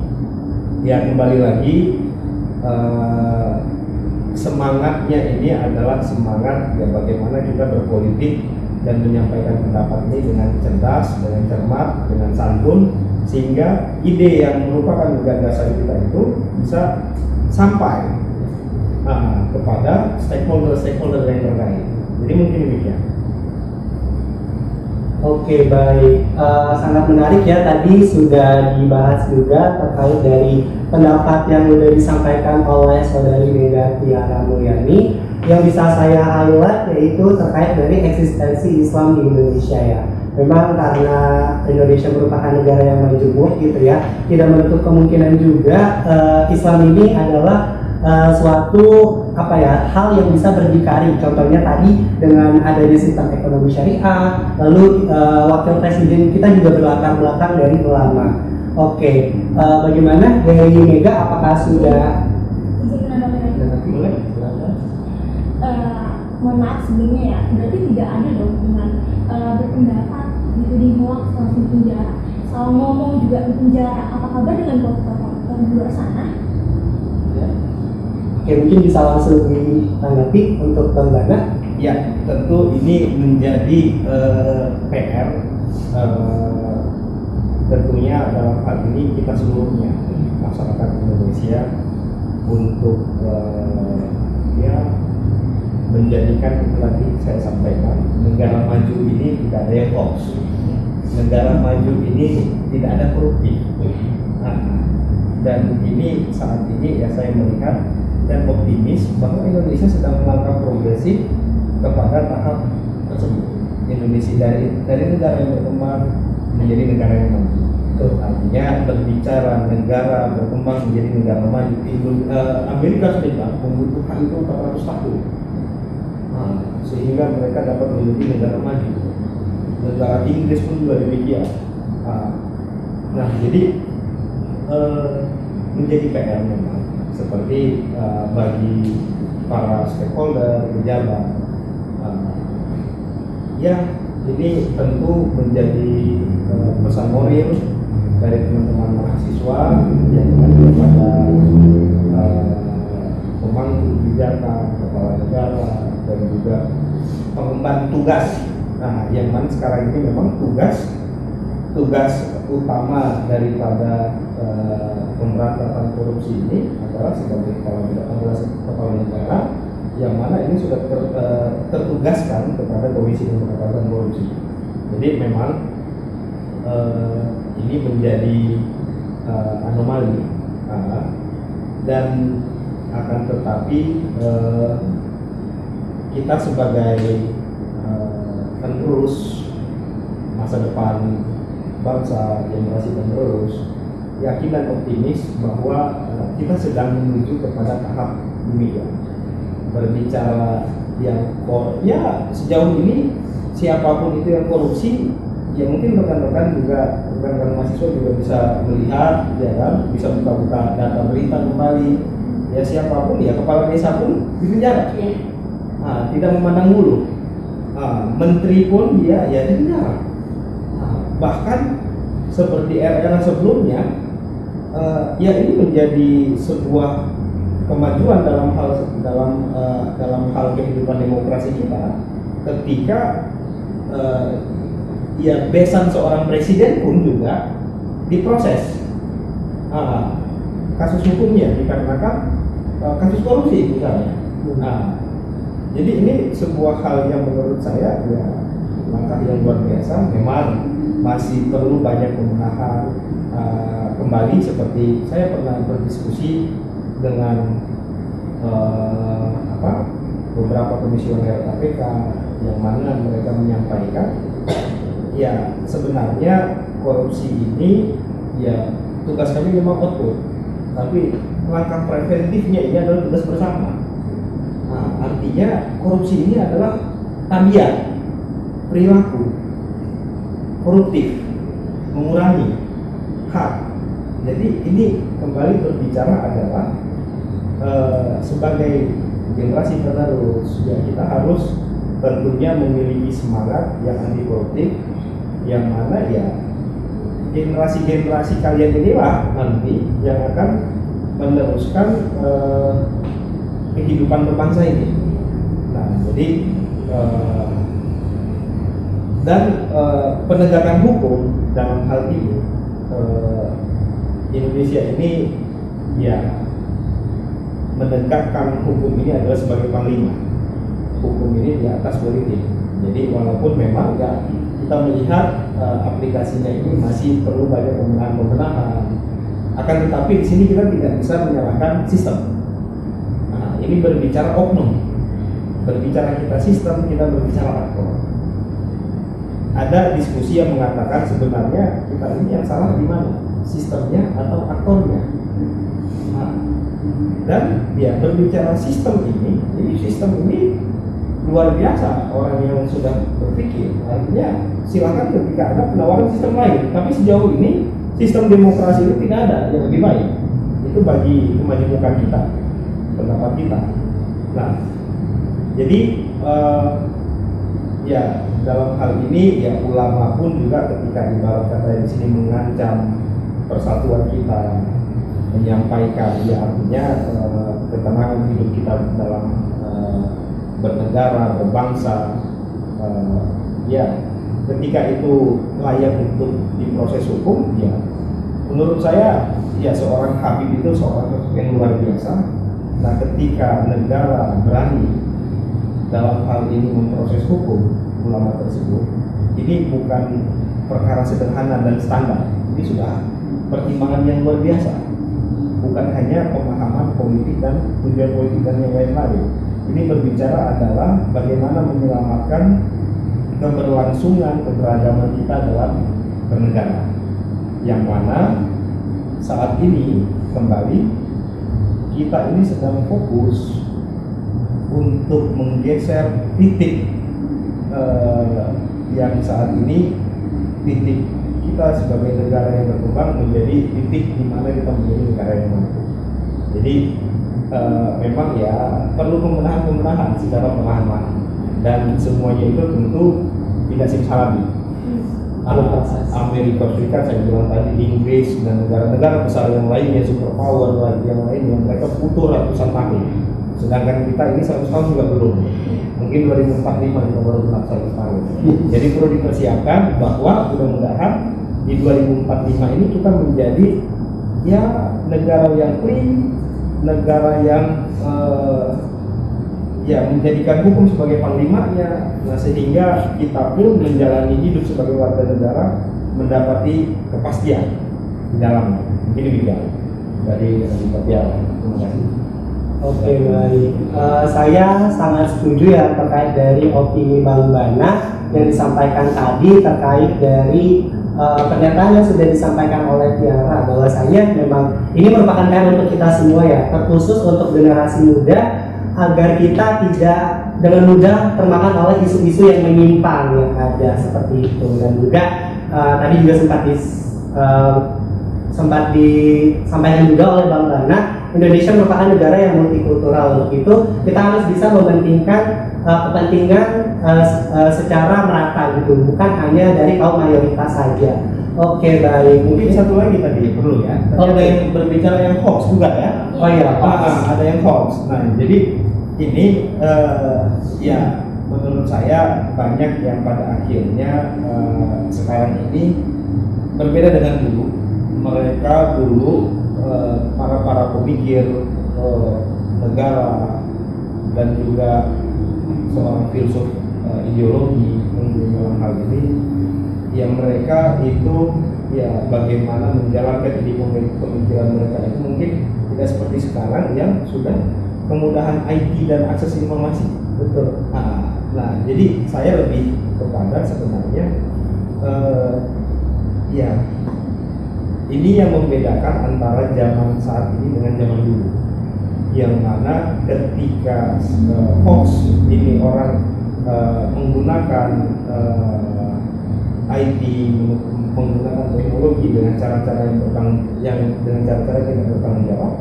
ya kembali lagi semangatnya ini adalah semangat ya bagaimana kita berpolitik dan menyampaikan pendapat ini dengan cerdas, dengan cermat, dengan santun, sehingga ide yang merupakan gagasan kita itu bisa sampai kepada stakeholder yang terkait. Jadi mungkin demikian. Oke, baik. Sangat menarik ya, tadi sudah dibahas juga terkait dari pendapat yang sudah disampaikan oleh Saudari Mega Tiara Mulyani. Yang bisa saya highlight yaitu terkait dari eksistensi Islam di Indonesia ya. Memang karena Indonesia merupakan negara yang majemuk gitu ya, tidak menutup kemungkinan juga Islam ini adalah suatu hal yang bisa berdikari. Contohnya tadi dengan adanya sistem ekonomi syariah, lalu wakil presiden kita juga berlatar belakang dari ulama. Oke, bagaimana dari Mega? Apakah sudah? Izin menambahkan lagi. Boleh, silakan. Mohon maaf sebelumnya ya, berarti tidak ada dong dengan berpendapat gitu di hoax langsung penjara. Soal ngomong juga di penjara. Apa kabar dengan protokol di luar sana? Ya. Oke, mungkin bisa langsung ditanggapi untuk Bang Bana. Ya, tentu ini menjadi PR tentunya dalam hal ini kita seluruhnya masyarakat Indonesia untuk ya menjadikan lagi saya sampaikan negara maju ini tidak ada yang hoax, negara maju ini tidak ada korupsi. Nah, dan ini saat ini ya saya melihat dan optimis bahwa Indonesia sedang melangkah progresif kepada tahap tersebut. Indonesia dari negara yang berkembang menjadi negara yang maju. Artinya berbicara negara berkembang menjadi negara maju. Amerika Serikat membutuhkan itu 400 tahun. Nah, sehingga mereka dapat menjadi negara maju. Negara Inggris pun juga demikian. Nah, jadi menjadi PR memang seperti bagi para stakeholder, pejabat. Ya, ini tentu menjadi pesan moral dari teman-teman mahasiswa yang kepada pemangku kebijakan, kepala negara, dan juga pengemban tugas. Nah, yang mana sekarang ini memang tugas utama daripada pemberantasan korupsi ini adalah sebagai kepala negara, yang mana ini sudah tertugaskan kepada Komisi Pemberantasan Korupsi. Jadi memang ini menjadi anomali, dan akan tetapi kita sebagai penerus masa depan bangsa, generasi penerus, yakin dan optimis bahwa kita sedang menuju kepada tahap demikian. Berbicara yang ya sejauh ini siapapun itu yang korupsi, ya mungkin rekan-rekan mahasiswa juga bisa melihat, ya kan, bisa buka-buka data berita kembali. Ya siapapun, ya kepala desa pun dipenjara. Nah, tidak memandang bulu. Menteri pun dia ya dipenjara. Bahkan seperti era-era sebelumnya, ya ini menjadi sebuah kemajuan dalam hal kehidupan demokrasi kita ketika ya besan seorang presiden pun juga diproses kasus hukumnya dikarenakan kasus korupsi misalnya. Jadi ini sebuah hal yang menurut saya ya langkah yang luar biasa. Memang masih perlu banyak pembenahan kembali, seperti saya pernah berdiskusi dengan beberapa komisioner KPK yang mana mereka menyampaikan ya sebenarnya korupsi ini ya tugas kami memang output, tapi langkah preventifnya ini adalah tugas bersama. Artinya korupsi ini adalah tabiat perilaku koruptif, mengurangi hak. Jadi ini kembali berbicara adalah sebagai generasi penerus ya kita harus tentunya memiliki semangat yang anti koruptif, yang mana ya generasi kalian inilah nanti yang akan meneruskan kehidupan berbangsa ini. Nah, jadi dan penegakan hukum dalam hal ini Indonesia ini ya menegakkan hukum ini adalah sebagai panglima. Hukum ini di atas politik. Jadi walaupun memang ya kita melihat aplikasinya ini masih perlu banyak pembenahan. Akan tetapi di sini kita tidak bisa menyalahkan sistem. Nah, ini berbicara oknum. Berbicara kita sistem, kita berbicara aktor. Ada diskusi yang mengatakan sebenarnya kita ini yang salah di mana? Sistemnya atau aktornya? Nah, dan ya berbicara sistem ini sistem ini luar biasa. Orang yang sudah berpikir artinya silakan ketika ada penawaran sistem lain, tapi sejauh ini sistem demokrasi itu tidak ada yang lebih baik. Itu bagi kemajemukan kita, pendapat kita. Nah, jadi ya dalam hal ini ya ulama pun juga ketika ibarat kata di sini mengancam persatuan kita, menyampaikan ya artinya ketenangan hidup kita dalam bernegara, berbangsa, ya ketika itu layak untuk diproses hukum, ya menurut saya ya seorang Habib itu seorang yang luar biasa. Nah, ketika negara berani dalam hal ini memproses hukum ulama tersebut, ini bukan perkara sederhana dan standar. Ini sudah pertimbangan yang luar biasa, bukan hanya pemahaman politik dan tujuan politik dan yang lain-lain. Ini berbicara adalah bagaimana menyelamatkan keberlangsungan keberagaman kita dalam bernegara, yang mana saat ini kembali kita ini sedang fokus untuk menggeser titik yang saat ini titik kita sebagai negara yang berkembang menjadi titik di mana kita menjadi negara yang mampu. Jadi memang ya perlu pembenahan secara perlahan-lahan, dan semuanya itu tentu tidak simsalabim. Amerika Serikat saya bilang tadi, Inggris dan negara-negara besar yang lainnya, superpower yang lainnya, mereka butuh ratusan tahun. Sedangkan kita ini 100 tahun juga belum. Mungkin 2045 kita baru genap 100 tahun. Jadi perlu dipersiapkan bahwa mudah-mudahan di 2045 ini kita menjadi ya negara yang clean, negara yang ya menjadikan hukum sebagai panglimanya. Nah, sehingga kita pun menjalani hidup sebagai warga negara mendapati kepastian di dalamnya. Mungkin demikian dari Pak. Terima kasih. Oke, baik. Saya sangat setuju ya terkait dari opini Bang Bana yang disampaikan tadi terkait dari pernyataan yang sudah disampaikan oleh Tiara, bahwasanya memang ini merupakan PR untuk kita semua ya, terkhusus untuk generasi muda, agar kita tidak dengan mudah termakan oleh isu-isu yang menyimpang yang ada seperti itu. Dan juga tadi juga sempat disampaikan juga oleh Bang Bana, Indonesia merupakan negara yang multikultural. Untuk itu kita harus bisa mementingkan kepentingan secara merata gitu, bukan hanya dari kaum mayoritas saja. Oke, baik. Mungkin satu lagi tadi perlu ya. Tadi ada yang berbicara yang hoax juga ya. Oh iya, ada yang hoax. Nah, jadi ini ya menurut saya banyak yang pada akhirnya sekarang ini berbeda dengan dulu. Mereka dulu para pemikir negara dan juga seorang filsuf ideologi dalam hal ini, yang mereka itu ya bagaimana menjalankan ide pemikiran mereka itu mungkin tidak seperti sekarang yang sudah kemudahan IT dan akses informasi. betul. Nah, jadi saya lebih kepada sebenarnya ya ini yang membedakan antara zaman saat ini dengan zaman dulu, yang mana ketika hoax ini orang menggunakan IT, menggunakan teknologi dengan cara-cara yang dengan cara-cara yang tidak bertanggung jawab,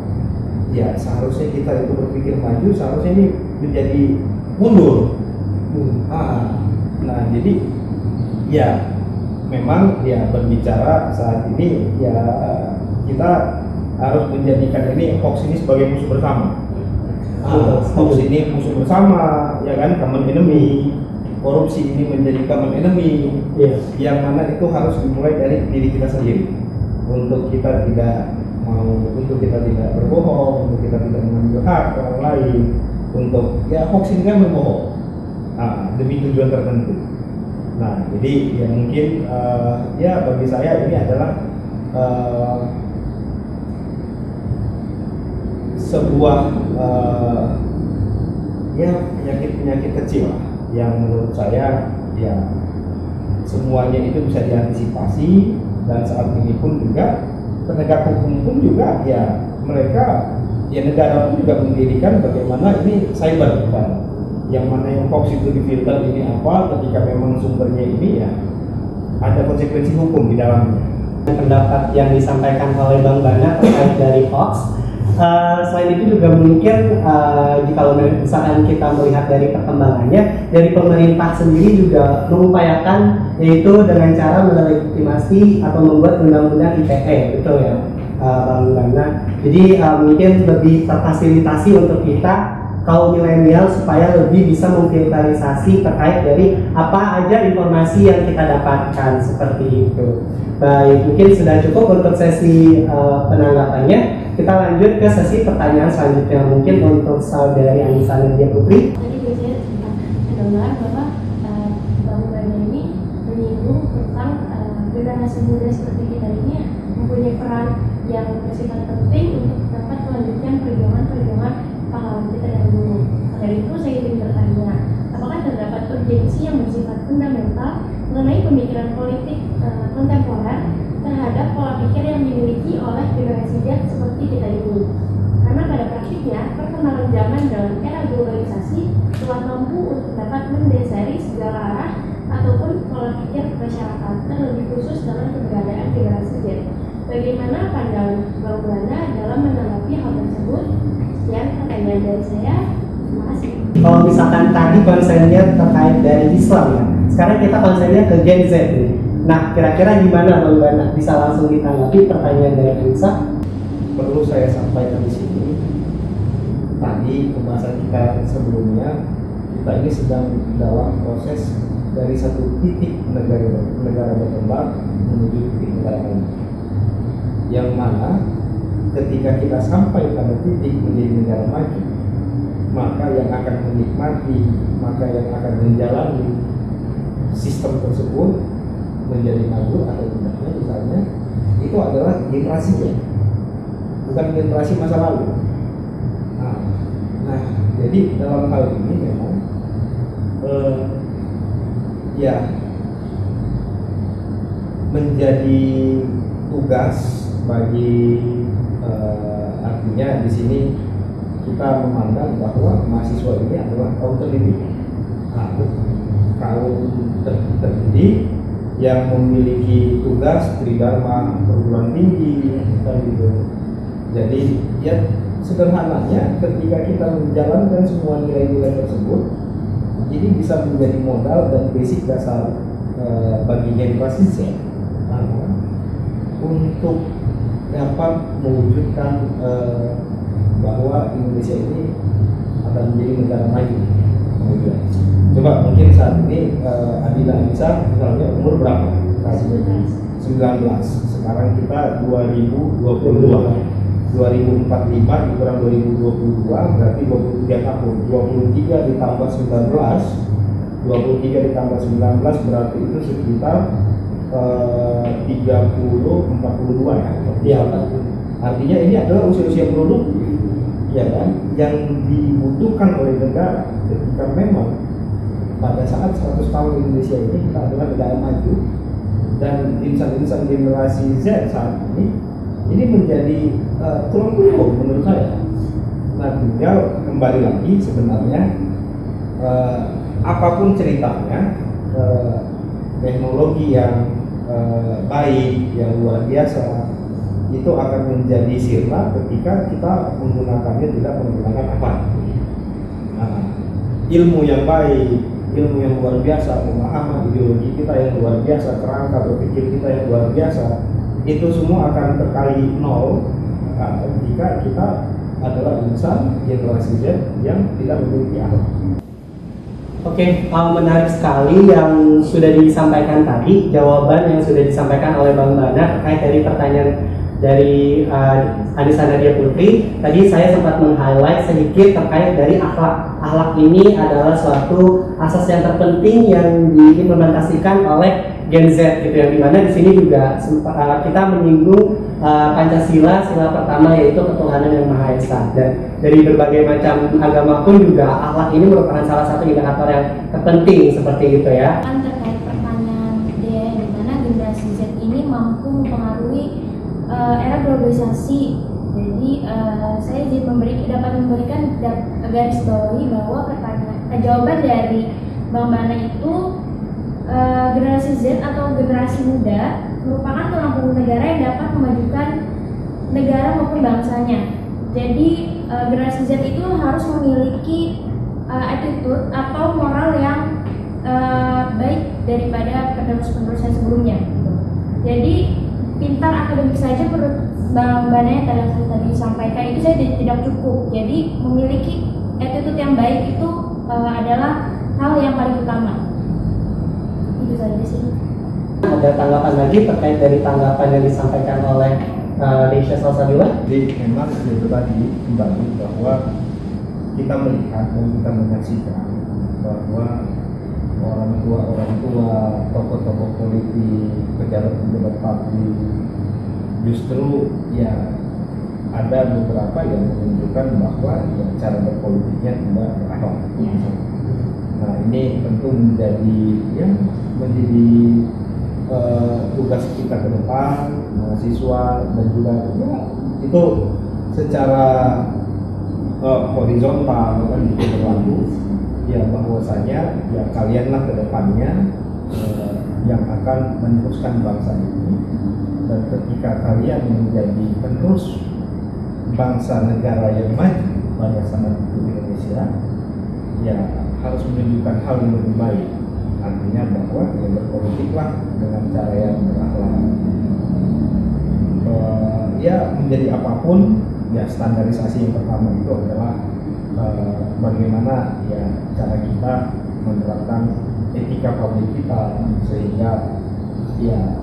ya seharusnya kita itu berpikir maju, seharusnya ini menjadi mundur. Nah, jadi ya memang ya berbicara saat ini ya kita harus menjadikan ini hoax ini sebagai musuh bersama. Hoax ini musuh bersama, ya kan, common enemy. Korupsi ini menjadi common enemy, yang mana itu harus dimulai dari diri kita sendiri. Untuk kita tidak berbohong, untuk kita tidak mengambil hak orang lain, untuk ya hoax ini kan berbohong demi tujuan tertentu. Nah, jadi ya mungkin ya bagi saya ini adalah sebuah ya penyakit kecil lah, yang menurut saya ya semuanya itu bisa diantisipasi. Dan saat ini pun juga penegak hukum pun juga ya mereka ya negara pun juga mendirikan bagaimana ini cyber kan, yang mana yang hoax itu difilter ini apa, ketika memang sumbernya ini ya ada konsekuensi hukum di dalamnya. pendapat yang disampaikan oleh Bang Bana terkait dari hoax. Selain itu juga mungkin jika misalkan kita melihat dari perkembangannya, dari pemerintah sendiri juga mengupayakan yaitu dengan cara melegitimasi atau membuat undang-undang ITE, betul ya Bang Bana. Jadi mungkin lebih terfasilitasi untuk kita kaum milenial supaya lebih bisa memfilterisasi terkait dari apa aja informasi yang kita dapatkan seperti itu. Baik, mungkin sudah cukup untuk sesi penanggapannya. Kita lanjut ke sesi pertanyaan selanjutnya, mungkin untuk saudari Anissa Nadia Putri. Tadi biasanya sempat mendengar bahwa Bang Bana ini menyinggung tentang generasi muda seperti kita ini mempunyai peran yang bersifat penting untuk dapat melanjutkan perjuangan pahlawan kita dahulu. Dari itu saya ingin bertanya, apakah terdapat urgensi yang bersifat fundamental mengenai pemikiran politik kontemporer terhadap pola pikir yang dimiliki oleh generasi Z seperti kita ini? Karena pada praktiknya perkembangan zaman dalam era globalisasi telah mampu untuk dapat mendasari segala arah ataupun pola pikir masyarakat, terlebih khusus dalam keberadaan generasi Z. Bagaimana pandangan Bang Bana dalam menanggapi hal tersebut? Sekian pertanyaan dari saya. Terima kasih. Kalau misalkan tadi konsennya terkait dari Islam ya, sekarang kita konsennya ke Gen Z nih. Nah, kira-kira gimana Bang Bana? Bisa langsung ditanggapi pertanyaan dari Anissa? Perlu saya sampaikan di sini, tadi pembahasan kita sebelumnya, kita ini sedang dalam proses dari satu titik negara berkembang menuju titik negara lain, yang mana ketika kita sampai pada titik menjadi negara maju, maka yang akan menikmati, maka yang akan menjalani sistem tersebut menjadi maju atau tidaknya misalnya, itu adalah generasinya, bukan generasi masa lalu. Nah, jadi dalam hal ini memang ya menjadi tugas bagi artinya di sini kita memandang bahwa mahasiswa ini adalah kaum terdidik, kaum terdidik yang memiliki tugas tridharma perguruan tinggi gitu. Jadi ya sederhananya ketika kita menjalankan semua nilai-nilai tersebut, ini bisa menjadi modal dan basic dasar bagi generasi Z untuk dapat mewujudkan bahwa Indonesia ini akan menjadi negara maju. Coba mungkin saat ini Adila Anissa misalnya umur berapa? 19. Sekarang kita 2022. 2045 dikurang 2022 berarti 23 tahun. 23 ditambah 19, 23 ditambah 19 berarti itu sekitar 30-42 ya. Iya, artinya ini adalah usia-usia produktif, ya kan, yang dibutuhkan oleh negara ketika memang pada saat 100 tahun Indonesia ini kita adalah negara maju dan insan-insan generasi Z saat ini menjadi tulang punggung menurut saya. Nah, tinggal kembali lagi sebenarnya apapun ceritanya, teknologi yang baik, yang luar biasa itu akan menjadi sirna ketika kita menggunakannya tidak menggunakan apa. Nah, ilmu yang baik, ilmu yang luar biasa, pemahaman ideologi kita yang luar biasa, kerangka berpikir kita yang luar biasa, itu semua akan terkali nol jika kita adalah insan generasi Z yang tidak memiliki akhlak. Oke, menarik sekali yang sudah disampaikan tadi, jawaban yang sudah disampaikan oleh Bang Bana terkait dari pertanyaan dari Anissa Nadia Putri. Tadi saya sempat meng-highlight sedikit terkait dari akhlak. Akhlak ini adalah suatu asas yang terpenting yang diimplementasikan oleh Gen Z gitu, yang dimana di sini juga kita menyinggung Pancasila, sila pertama yaitu ketuhanan yang Maha Esa, dan dari berbagai macam agama pun juga akhlak ini merupakan salah satu indikator yang terpenting seperti itu ya. Terkait pertanyaan dia, di mana generasi Z ini mampu mempengaruhi era globalisasi. Jadi saya dapat memberikan garis bawahi bahwa jawaban dari Bang Bana itu generasi Z atau generasi muda merupakan tulang punggung negara yang dapat memajukan negara maupun bangsanya. Jadi generasi Z itu harus memiliki attitude atau moral yang baik daripada penerus-penerus yang sebelumnya. Jadi pintar akademik saja menurut Bang Bana yang tadi disampaikan itu saya tidak cukup. Jadi memiliki attitude yang baik itu adalah hal yang paling utama. Itu saja sih. Ada tanggapan lagi terkait dari tanggapan yang disampaikan oleh Desya Salsabila? Jadi memang itu tadi kembali bahwa kita melihat dan kita menyaksikan bahwa orang tua, tokoh-tokoh politik, pejabat-pejabat publik justru ya ada beberapa yang menunjukkan bahwa ya, cara berpolitiknya tidak berakhlak. Nah ini tentu menjadi tugas kita ke depan, mahasiswa dan juga ya, itu secara horizontal kan itu berlaku ya bahwasanya ya kalianlah ke depannya yang akan meneruskan bangsa ini, dan ketika kalian menjadi penerus bangsa negara yang maju pada saat itu Indonesia ya harus menunjukkan hal yang lebih baik, artinya bahwa ya berpolitiklah dengan cara yang berakhlak, ya menjadi apapun ya standarisasi yang pertama itu adalah bagaimana ya cara kita menerapkan etika publik kita sehingga ya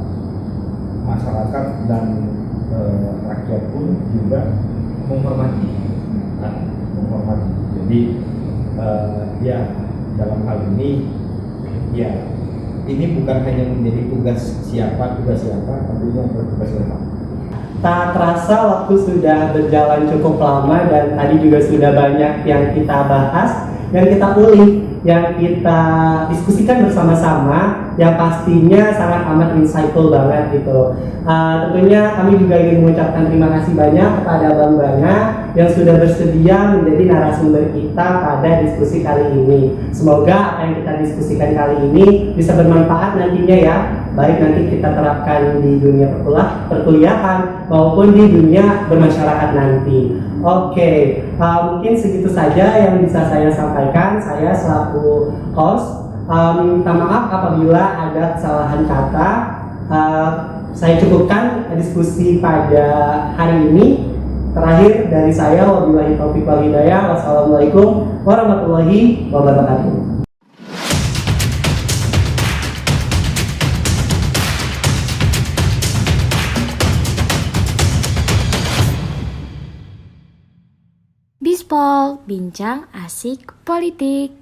masyarakat dan rakyat pun juga menghormati. Jadi ya dalam hal ini ya ini bukan hanya menjadi tugas siapa, tapi ini adalah tugas bersama. Tak terasa waktu sudah berjalan cukup lama dan tadi juga sudah banyak yang kita bahas, yang kita ulik, yang kita diskusikan bersama-sama, yang pastinya sangat amat insightful banget gitu. Tentunya kami juga ingin mengucapkan terima kasih banyak kepada Bang Bana yang sudah bersedia menjadi narasumber kita pada diskusi kali ini. Semoga apa yang kita diskusikan kali ini bisa bermanfaat nantinya ya, baik nanti kita terapkan di dunia perkuliahan maupun di dunia bermasyarakat nanti. Oke, mungkin segitu saja yang bisa saya sampaikan. Saya selaku host minta maaf apabila ada kesalahan kata. Saya cukupkan diskusi pada hari ini. Terakhir dari saya, wabillahi taufiq wal hidayah. Wassalamualaikum warahmatullahi wabarakatuh. Bispol, bincang asik politik.